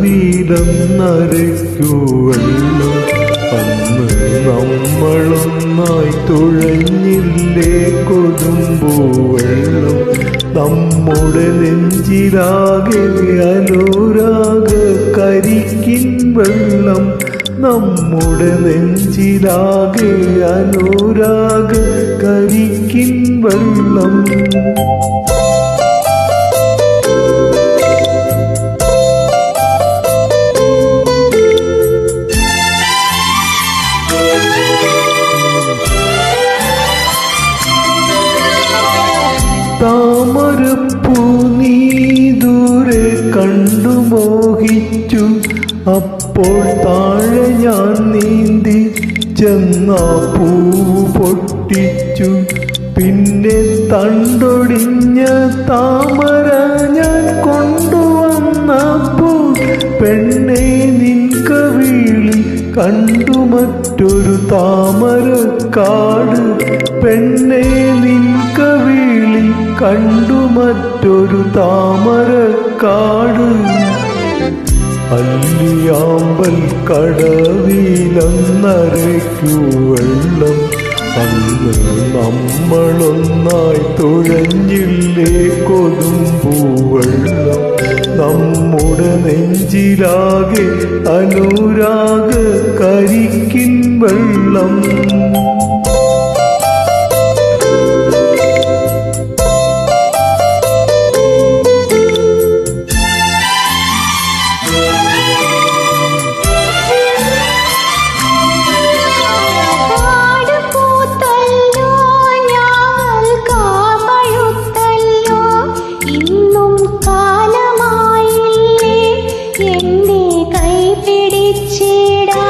കടവിലെന്നരയ്ക്കുവല്ലോ അന്ന് നമ്മളൊന്നായി തുഴഞ്ഞില്ലേ കൊടുമ്പൂവെള്ളം നമ്മുടെ നെഞ്ചിലാകെ അനുരാഗ കരിക്കിൻ വെള്ളം നമ്മുടെ നെഞ്ചിലാകെ അനുരാഗ കരിക്കിൻ വെള്ളം താമരപ്പൂ നീ ദൂരെ കണ്ടു മോഹിച്ചു അപ്പോൾ താഴെ ഞാൻ നീന്തി ചെന്നാ പൂവ് പൊട്ടിച്ചു പിന്നെ തണ്ടൊടിഞ്ഞ താമര ഞാൻ കൊണ്ടുവന്നപ്പോൾ പെണ്ണേ നിൻ കവിളിൽ കണ്ടു മറ്റൊരു താമരക്കാട് പെണ്ണേ നിൻ കവിളിൽ കണ്ടു മറ്റൊരു താമരക്കാട് അല്ലിയാമ്പൽ കടവിലെന്നരയ്ക്കു വെള്ളം അന്ന് നമ്മളൊന്നായി തുഴഞ്ഞില്ലേ കൊടുമ്പൂവെള്ളം നമ്മുടെ നെഞ്ചിലാകെ അനുരാഗ കരിക്കിൻ വെള്ളം കൈ പിടിച്ചിടാ